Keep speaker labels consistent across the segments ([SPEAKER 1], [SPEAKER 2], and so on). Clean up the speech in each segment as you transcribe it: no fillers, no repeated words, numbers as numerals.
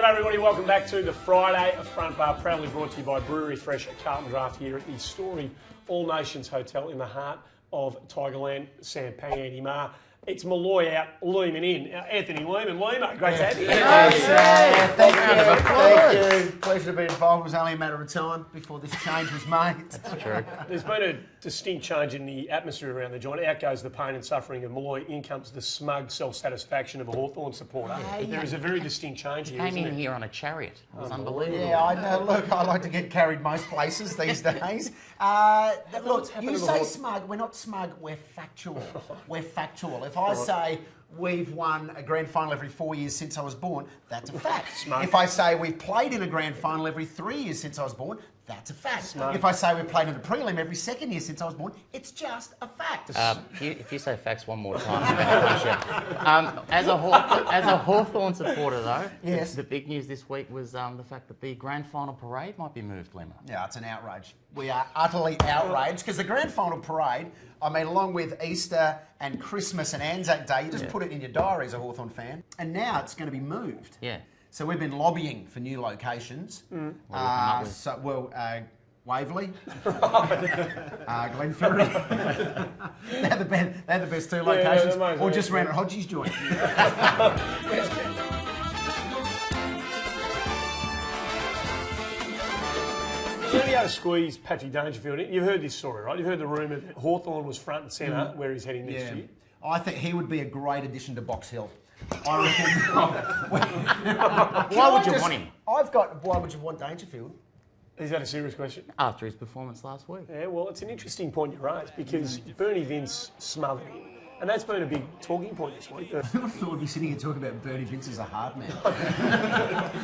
[SPEAKER 1] G'day everybody, welcome back to the Friday Front Bar, proudly brought to you by Brewery Fresh at Carlton Draft here at the storied All Nations Hotel in the heart of Tigerland. Sam Pang, Andy Marr. It's Molloy out, Lehman in. Anthony Lehman. Lehman, great to have you.
[SPEAKER 2] Thank you. Pleasure to be involved. It was only a matter of time before this change was made.
[SPEAKER 3] That's true.
[SPEAKER 1] There's been a distinct change in the atmosphere around the joint. Out goes the pain and suffering of Molloy. In comes the smug self-satisfaction of a Hawthorn supporter. There is a very distinct change here,
[SPEAKER 3] Came in here on a chariot. It was unbelievable.
[SPEAKER 2] Yeah, I know. Look, I like to get carried most places these days. Look, you say smug. We're not smug. We're factual. We're factual. If I say we've won a grand final every 4 years since I was born, that's a fact.
[SPEAKER 1] Smug.
[SPEAKER 2] If I say we've played in a grand final every 3 years since I was born, that's a fact.
[SPEAKER 1] Smug.
[SPEAKER 2] If I say we've played in a prelim every second year since I was born, it's just a fact.
[SPEAKER 3] If you say facts one more time, I'm going to punch you. As a Hawthorn supporter, though,
[SPEAKER 2] Yes.
[SPEAKER 3] the big news this week was the fact that the grand final parade might be moved, Lemma.
[SPEAKER 2] Yeah, it's an outrage. We are utterly outraged because the grand final parade, I mean, along with Easter and Christmas and Anzac Day, you just put it in your diary as a Hawthorn fan, and now it's going to be moved.
[SPEAKER 3] Yeah.
[SPEAKER 2] So we've been lobbying for new locations. Waverley, Glenferrie. they're the best two locations. Or just round at Hodges joint.
[SPEAKER 1] Let me go squeeze Patrick Dangerfield in. You've heard this story, right? You've heard the rumour that Hawthorn was front and centre where he's heading next year.
[SPEAKER 2] I think he would be a great addition to Box Hill. I reckon.
[SPEAKER 3] Why would you want him?
[SPEAKER 2] Why would you want Dangerfield?
[SPEAKER 1] Is that a serious question?
[SPEAKER 3] After his performance last week.
[SPEAKER 1] Yeah, well, it's an interesting point you raise because Bernie Vince smothered him. And that's been a big talking point this week.
[SPEAKER 2] Who would have thought we'd be sitting here talking about Bernie Vince as a hard man?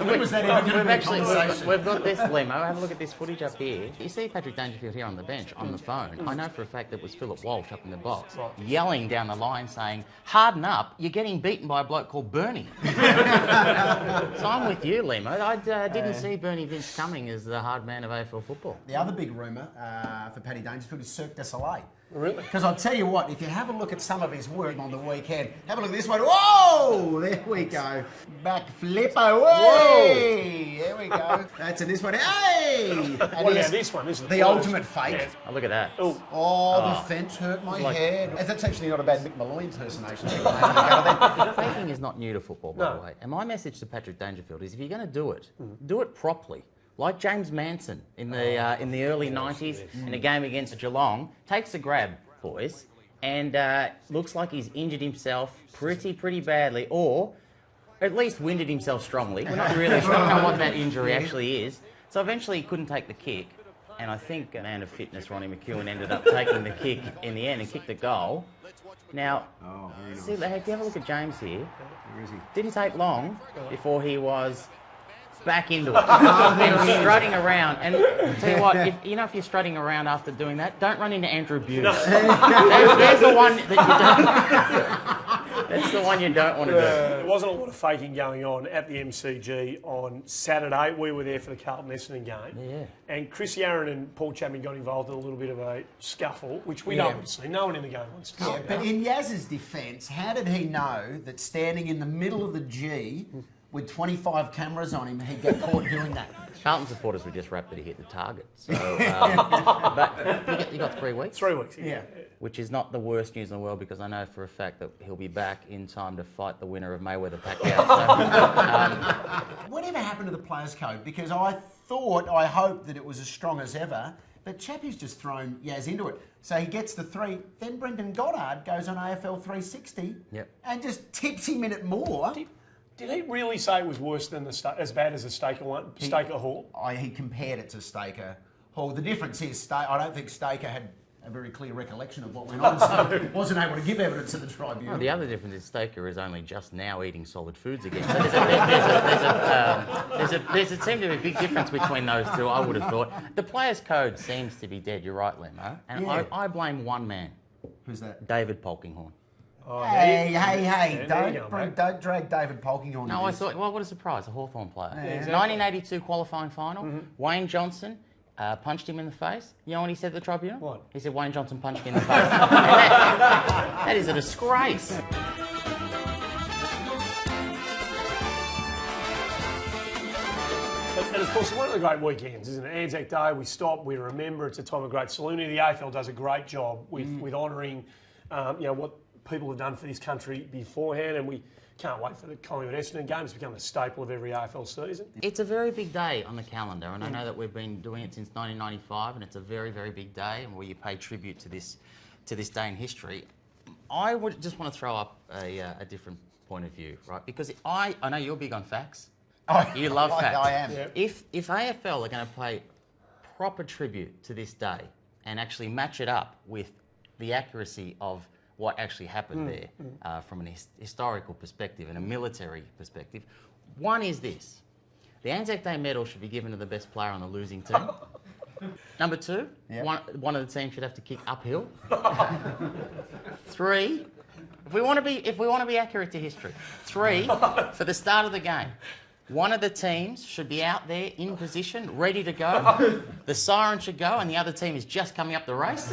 [SPEAKER 2] When was that ever going to be a conversation?
[SPEAKER 3] We've got this, Lemo. Have a look at this footage up here. You see Patrick Dangerfield here on the bench, on the phone. I know for a fact that was Philip Walsh up in the box, yelling down the line saying, "Harden up, you're getting beaten by a bloke called Bernie." So I'm with you, Lemo. I didn't see Bernie Vince coming as the hard man of AFL football.
[SPEAKER 2] The other big rumour for Paddy Dangerfield is Cirque du Soleil.
[SPEAKER 1] Really?
[SPEAKER 2] Because I'll tell you what, if you have a look at some of his work on the weekend, have a look at this one. Whoa! There we go. Back flip away. There we go. That's in this one. Hey! And
[SPEAKER 1] What about
[SPEAKER 2] here's
[SPEAKER 1] this one? This is
[SPEAKER 2] the ultimate fake.
[SPEAKER 1] Yeah.
[SPEAKER 3] Oh, look at that.
[SPEAKER 1] Oh,
[SPEAKER 2] The fence hurt my head. That's actually not a bad Mick Malloy impersonation.
[SPEAKER 3] Faking is not new to football, by the way. And my message to Patrick Dangerfield is if you're going to do it properly. Like James Manson in the early 90s in a game against Geelong, takes a grab, boys, and looks like he's injured himself pretty badly, or at least winded himself strongly. We're not really sure what that injury actually is. So eventually he couldn't take the kick, and I think a man of fitness, Ronnie McEwen, ended up taking the kick in the end and kicked the goal. Now, see, if you have a look at James here, didn't take long before he was back into it. And strutting around. And I'll tell you what, if you're strutting around after doing that, don't run into Andrew Buse. No. There's the one that you don't. That's the one you don't want to do.
[SPEAKER 1] There wasn't a lot of faking going on at the MCG on Saturday. We were there for the Carlton Essendon game.
[SPEAKER 3] Yeah.
[SPEAKER 1] And Chris Yarran and Paul Chapman got involved in a little bit of a scuffle, which we don't want to see. No one in the game wants to see.
[SPEAKER 2] Yeah, but in Yaz's defence, how did he know that standing in the middle of the G with 25 cameras on him, he'd get caught doing that?
[SPEAKER 3] Carlton supporters were just rapid to hit the target. So, but you got 3 weeks?
[SPEAKER 1] 3 weeks.
[SPEAKER 2] Yeah.
[SPEAKER 3] Which is not the worst news in the world because I know for a fact that he'll be back in time to fight the winner of Mayweather-Pacquiao. So,
[SPEAKER 2] Whatever happened to the players' code? Because I hoped that it was as strong as ever, but Chappie's just thrown Yaz into it. So he gets the 3, then Brendan Goddard goes on AFL 360 and just tips him in it more.
[SPEAKER 1] Did he really say it was worse than as bad as the Staker one, Staker Hall?
[SPEAKER 2] He compared it to Staker Hall. The difference is, I don't think Staker had a very clear recollection of what went on, so wasn't able to give evidence to the tribunal.
[SPEAKER 3] well, the other difference is Staker is only just now eating solid foods again. So there seems to be a big difference between those two, I would have thought. The players' code seems to be dead, you're right, Lemo. And I blame one man.
[SPEAKER 2] Who's that?
[SPEAKER 3] David Polkinghorn.
[SPEAKER 1] Oh,
[SPEAKER 2] Hey,
[SPEAKER 1] yeah,
[SPEAKER 2] don't drag David Polkinghorn.
[SPEAKER 3] No, I thought, well, what a surprise, a Hawthorn player. Yeah, exactly. 1982 qualifying final, Wayne Johnson punched him in the face. You know what he said at the tribunal?
[SPEAKER 1] What?
[SPEAKER 3] He said, Wayne Johnson punched me in the face. That is a disgrace.
[SPEAKER 1] And of course, one of the great weekends, isn't it? Anzac Day, we stop, we remember, it's a time of great solemnity. The AFL does a great job with honouring what people have done for this country beforehand, and we can't wait for the Collingwood-Essendon game. It's become a staple of every AFL season.
[SPEAKER 3] It's a very big day on the calendar, and I know that we've been doing it since 1995, and it's a very, very big day, and where you pay tribute to this day in history. I would just want to throw up a different point of view, right? Because I know you're big on facts.
[SPEAKER 2] Oh,
[SPEAKER 3] You love facts.
[SPEAKER 2] I am.
[SPEAKER 1] Yeah.
[SPEAKER 3] If AFL are going to pay proper tribute to this day and actually match it up with the accuracy of what actually happened there from an historical perspective and a military perspective, one is this. The Anzac Day medal should be given to the best player on the losing team. Number two, one of the teams should have to kick uphill. 3, if we want to be accurate to history, 3, for the start of the game, one of the teams should be out there in position, ready to go. The siren should go, and the other team is just coming up the race.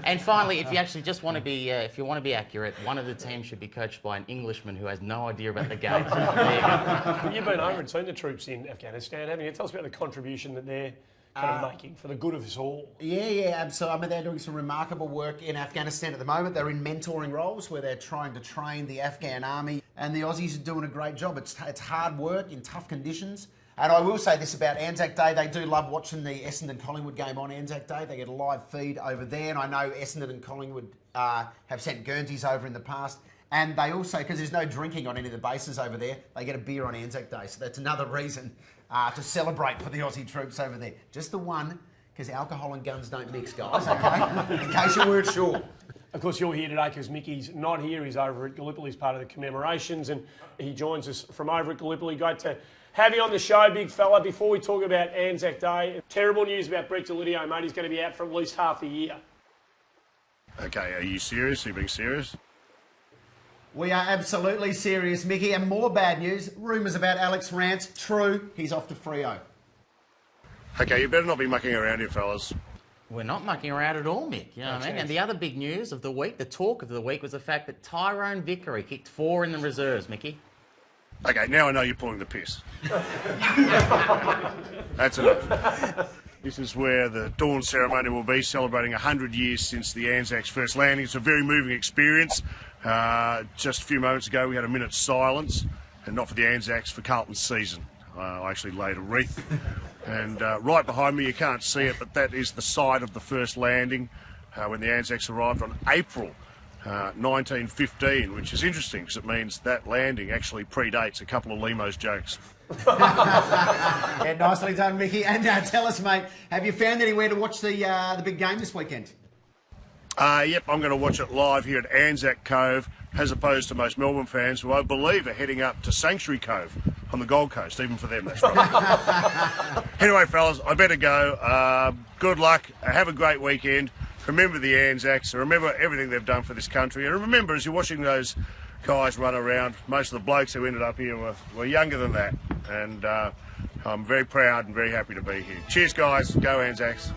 [SPEAKER 3] And finally, if you actually just want to be, if you want to be accurate, one of the teams should be coached by an Englishman who has no idea about the game. There you go.
[SPEAKER 1] You've been over and seen the troops in Afghanistan, haven't you? Tell us about the contribution that they're kind of making for the good of us all.
[SPEAKER 2] Yeah, absolutely. I mean, they're doing some remarkable work in Afghanistan at the moment. They're in mentoring roles where they're trying to train the Afghan army, and the Aussies are doing a great job. It's hard work in tough conditions. And I will say this about Anzac Day, they do love watching the Essendon-Collingwood game on Anzac Day. They get a live feed over there, and I know Essendon and Collingwood have sent Guernseys over in the past. And they also, because there's no drinking on any of the bases over there, they get a beer on Anzac Day. So that's another reason to celebrate for the Aussie troops over there. Just the one, because alcohol and guns don't mix, guys, okay? In case you weren't sure.
[SPEAKER 1] Of course, you're here today because Mickey's not here. He's over at Gallipoli as part of the commemorations, and he joins us from over at Gallipoli. Great to have you on the show, big fella. Before we talk about Anzac Day, terrible news about Brett Delidio, mate. He's going to be out for at least half the year.
[SPEAKER 4] Okay, are you serious? Are you being serious?
[SPEAKER 2] We are absolutely serious, Mickey. And more bad news. Rumours about Alex Rance. True, he's off to Freo.
[SPEAKER 4] Okay, you better not be mucking around here, fellas.
[SPEAKER 3] We're not mucking around at all, Mick. You know what I mean? And the other big news of the week, the talk of the week, was the fact that Tyrone Vickery kicked 4 in the reserves, Mickey.
[SPEAKER 4] Okay, now I know you're pulling the piss. That's enough. This is where the dawn ceremony will be, celebrating 100 years since the Anzacs' first landing. It's a very moving experience. Just a few moments ago, we had a minute's silence, and not for the Anzacs, for Carlton's season. I actually laid a wreath. And right behind me, you can't see it, but that is the site of the first landing when the Anzacs arrived on April 1915, which is interesting because it means that landing actually predates a couple of Limo's jokes.
[SPEAKER 2] Yeah, nicely done, Mickey. And tell us, mate, have you found anywhere to watch the big game this weekend?
[SPEAKER 4] Yep, I'm going to watch it live here at Anzac Cove, as opposed to most Melbourne fans who I believe are heading up to Sanctuary Cove on the Gold Coast, even for them, that's right. Anyway, fellas, I better go. Good luck. Have a great weekend. Remember the Anzacs. Remember everything they've done for this country. And remember, as you're watching those guys run around, most of the blokes who ended up here were younger than that. And I'm very proud and very happy to be here. Cheers, guys. Go Anzacs.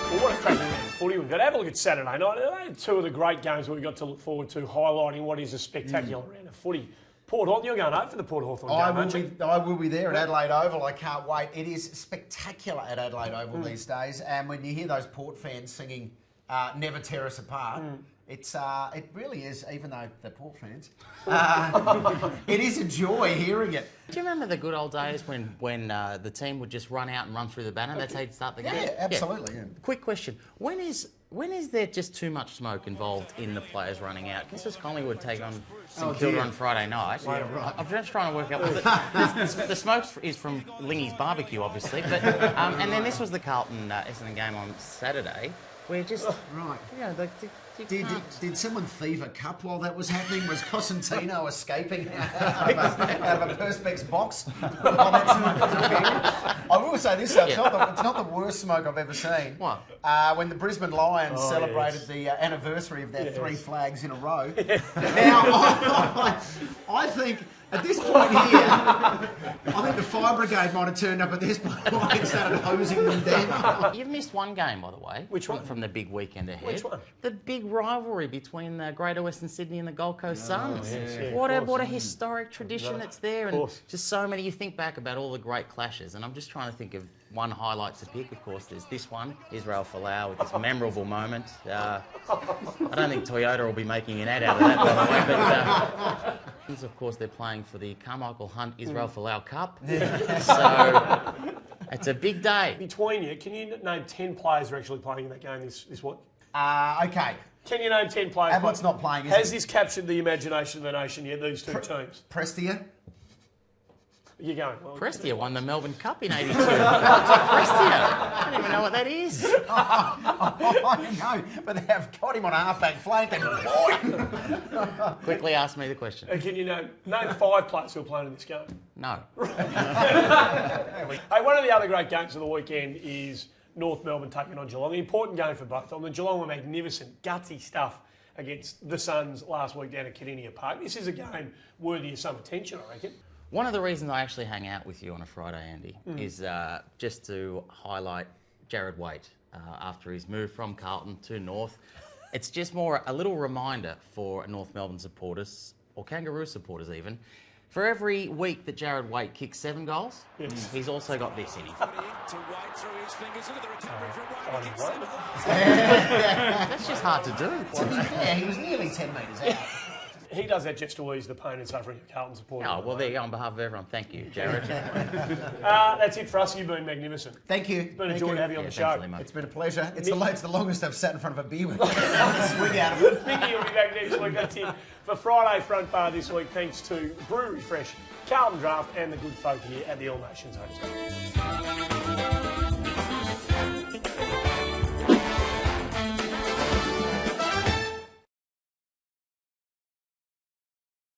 [SPEAKER 1] Well, what a cracking round of footy we've got. Have a look at Saturday night. Two of the great games that we've got to look forward to, highlighting what is a spectacular round of footy. Port Hawthorn, you're going over for the Port Hawthorn game, aren't you?
[SPEAKER 2] I will be there at Adelaide Oval. I can't wait. It is spectacular at Adelaide Oval these days. And when you hear those Port fans singing Never Tear Us Apart, it really is, even though they're Port fans, it is a joy hearing it.
[SPEAKER 3] Do you remember the good old days when the team would just run out and run through the banner? That's how you'd start the game?
[SPEAKER 2] Yeah, absolutely. Yeah.
[SPEAKER 3] Quick question. When is there just too much smoke involved in the players running out? This is Collingwood take on St Kilda on Friday night. Yeah, right. I'm just trying to work out. The smoke is from Lingy's barbecue, obviously, but and then this was the Carlton Essendon game on Saturday. We're just
[SPEAKER 2] Did someone thieve a cup while that was happening? Was Cosentino escaping out of a Perspex box? I will say this, though, it's not the worst smoke I've ever seen.
[SPEAKER 3] What?
[SPEAKER 2] When the Brisbane Lions celebrated the anniversary of their 3 flags in a row. Now, I think at this point here, I think the fire brigade might have turned up at this point and started hosing them down.
[SPEAKER 3] You've missed one game, by the way.
[SPEAKER 1] Which one?
[SPEAKER 3] From the big weekend ahead.
[SPEAKER 1] Which one?
[SPEAKER 3] The big rivalry between the Greater Western Sydney and the Gold Coast Suns.
[SPEAKER 1] yes,
[SPEAKER 3] What a historic tradition that's there, and
[SPEAKER 1] course.
[SPEAKER 3] just so many. You think back about all the great clashes, and I'm just trying to think of one highlight to pick. Of course, there's this one, Israel Folau, with this memorable moment. I don't think Toyota will be making an ad out of that, by the way. But of course, they're playing for the Carmichael Hunt Israel Folau Cup. So it's a big day.
[SPEAKER 1] Between you, can you name 10 players who are actually playing in that game this week?
[SPEAKER 2] Okay.
[SPEAKER 1] Can you name 10 players?
[SPEAKER 2] Abbott's not playing, is
[SPEAKER 1] Has
[SPEAKER 2] he?
[SPEAKER 1] this captured the imagination of the nation yet, these two teams?
[SPEAKER 2] Prestia?
[SPEAKER 1] You're going. Well,
[SPEAKER 3] Prestia won the Melbourne Cup in '82. Prestia. I don't even know what that is.
[SPEAKER 2] I know, but they have got him on a half-back flank and boy!
[SPEAKER 3] Quickly ask me the question.
[SPEAKER 1] Can you name 5 players who are playing in this game?
[SPEAKER 3] No.
[SPEAKER 1] Hey, one of the other great games of the weekend is North Melbourne taking on Geelong. An important game for both of them. The Geelong were magnificent, gutsy stuff against the Suns last week down at Kardinia Park. This is a game worthy of some attention, I reckon.
[SPEAKER 3] One of the reasons I actually hang out with you on a Friday, Andy, is just to highlight Jared Waite after his move from Carlton to North. It's just more a little reminder for North Melbourne supporters, or Kangaroo supporters even. For every week that Jared Waite kicks 7 goals, he's also got this in him. That's just hard to do.
[SPEAKER 2] To be fair, he was nearly 10 metres out.
[SPEAKER 1] He does that just to ease the pain and suffering of Carlton supporters.
[SPEAKER 3] Oh, well, there you go. On behalf of everyone, thank you, Jared.
[SPEAKER 1] That's it for us. You've been magnificent.
[SPEAKER 2] Thank you.
[SPEAKER 1] It's been a joy to have you on the
[SPEAKER 3] thanks,
[SPEAKER 1] show.
[SPEAKER 3] Limo.
[SPEAKER 2] It's been a pleasure. It's the longest I've sat in front of a beer with. Swig out of it.
[SPEAKER 1] Mickey will be back next week. That's it for Friday Front Bar this week. Thanks to Brewery Fresh, Carlton Draft, and the good folk here at the All Nations Hotel.